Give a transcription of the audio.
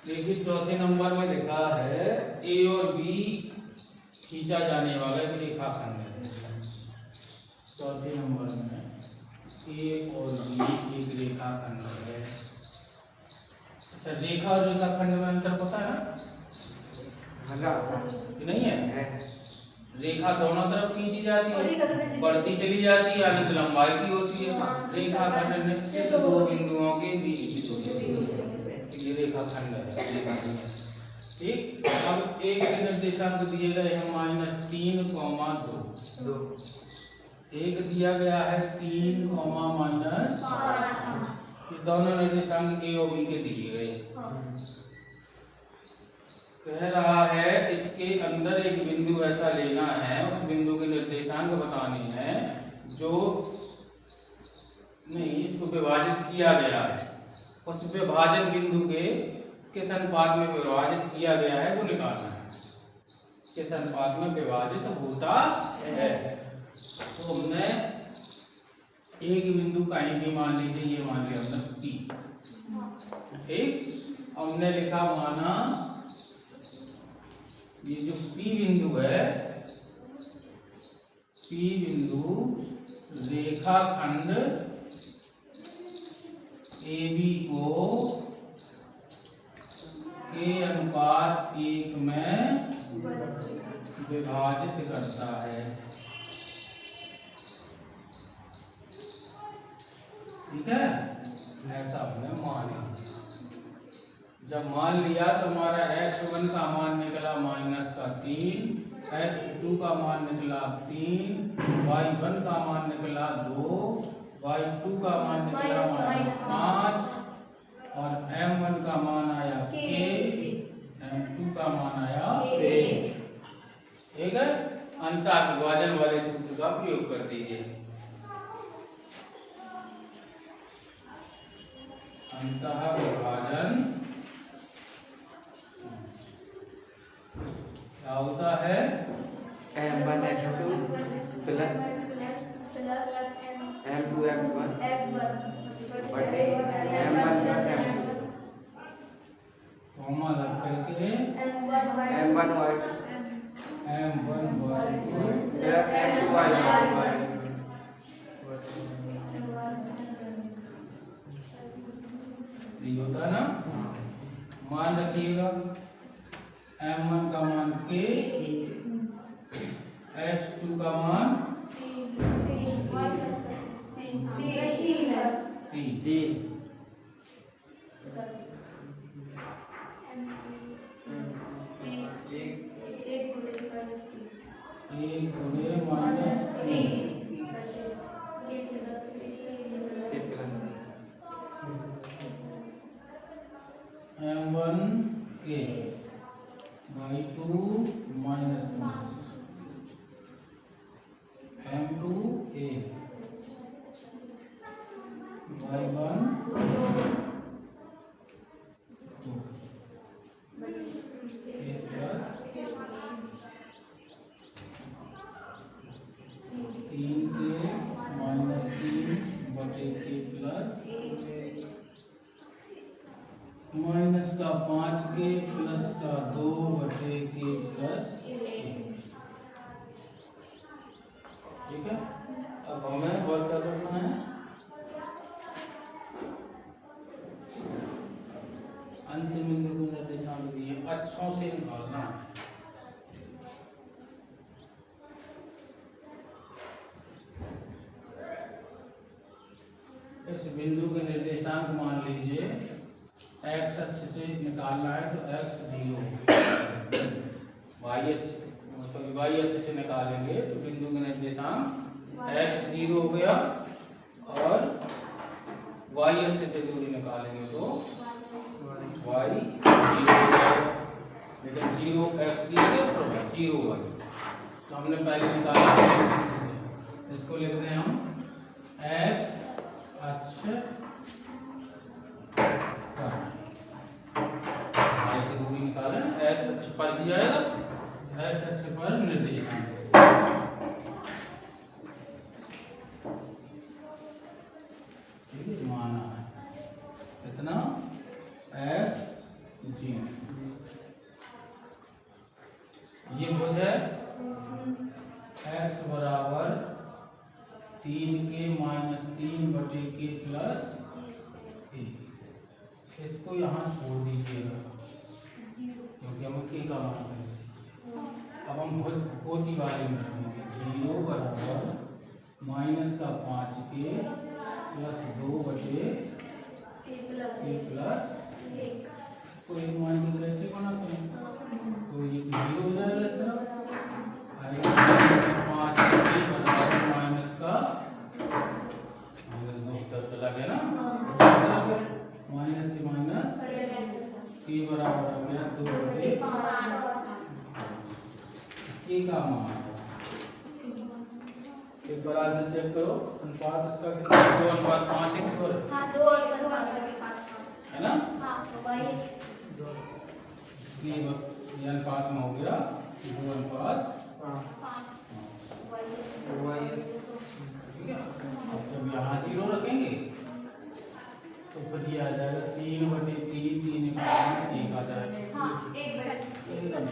देखिए चौथे नंबर में लिखा है ए और बी खींचा जाने वाला एक रेखाखंड है। चौथे नंबर में ए और बी एक रेखाखंड है। अच्छा, रेखा और रेखाखंड में अंतर पता है ना? नहीं है। रेखा दोनों तरफ खींची जाती है, बढ़ती चली जाती है, यानी लंबाई की होती है। रेखाखंड निश्चित दो बिंदुओं के बीच ये रेखाखंड है। ठीक, अब एक के निर्देशांक दिए गए हैं -3, 2। एक दिया गया है 3, -5। ये दोनों निर्देशांक ए और बी के दिए गए। कह रहा है इसके अंदर एक बिंदु ऐसा लेना है, उस बिंदु के निर्देशांक बताने हैं जो नहीं इसको विभाजित किया गया है। उस विभाजन बिंदु के किस अनुपात में विभाजित किया गया है वो निकालना है। किस अनुपात में विभाजित होता है। तो हमने एक बिंदु कहीं भी मान लीजिए, ये मान लिया हमने P। ठीक, हमने लिखा माना ये जो P बिंदु है, P बिंदु रेखाखंड AB को के अनुपात 1 में विभाजित करता है। ठीक है, ऐसा हमने मान लिया। जब मान लिया तो हमारा x1 का मान निकला -3, x2 का मान निकला 3, y1 का मान निकला 2, y2 का मान निकला -5 और m1 का मान आया k, m2 का मान आया k। ठीक है, अंतः विभाजन वाले सूत्र का प्रयोग कर दीजिए। अंतः विभाजन क्या होता है? m1x2 प्लस m2x1 बटे m1 प्लस m2 कॉमा लग करके m1y2 प्लस m2y1 ये होता है ना। मान रखिएगा m1 का मान k, x2 का मान 3। एक गुणे -3 m1 k y2 -1 m2 a y1 2 3 के -3 बटे के प्लस माइनस का 5 के प्लस का 2 बटे के प्लस 1। ठीक है, अब हमें वर्क करना है। अंतिम बिंदु को निर्देशांक दिए, अक्षों से निकालना है। इस बिंदु के निर्देशांक मान लीजिए x अक्ष से निकालना है तो x 0, y अक्ष से निकालेंगे तो बिंदु के निर्देशांक x 0 हो गया और y अक्ष से दूरी निकालेंगे तो y 0 हो जाएगा। लेकिन 0 x दिया गया तो 0 y, तो हमने पहले निकाला x अक्ष से, इसको लिखते हैं हम x अक्ष ऐसे दूरी निकालें, x अक्ष पर दिया जाएगा, x अक्ष पर निर्देशांक। ठीक है, माना है कितना x जी ये भुज है x बराबर 3k माइनस 3/k प्लस 1। इसको यहाँ छोड़ दीजिएगा क्योंकि हम k का मान करेंगे। अब हम भुज की बारे में रहेंगे। 0 बराबर माइनस का 5k प्लस 2/k प्लस 1। इसको एक मान के कैसे बनाते हैं? तो ये 0 हो जाएगा इस तरफ, आएगा 5k बराबर माइनस का माइनस 2 तरफ चला गया ना, माइनस से माइनस k बराबर हो गया 2/5। k का मान एक बार आज चेक करो, अनुपात इसका कितना है? 2:5 है कि 2 है? हाँ 2:5 है ना? हाँ तो भाई ये बस ये अनुपात में हो गया 2:5। ठीक है। अब जब यहाँ 0 रखेंगे तो फिर ये आ जाएगा 3/3, 3 1 आ जाएगा हाँ 1/3 एकदम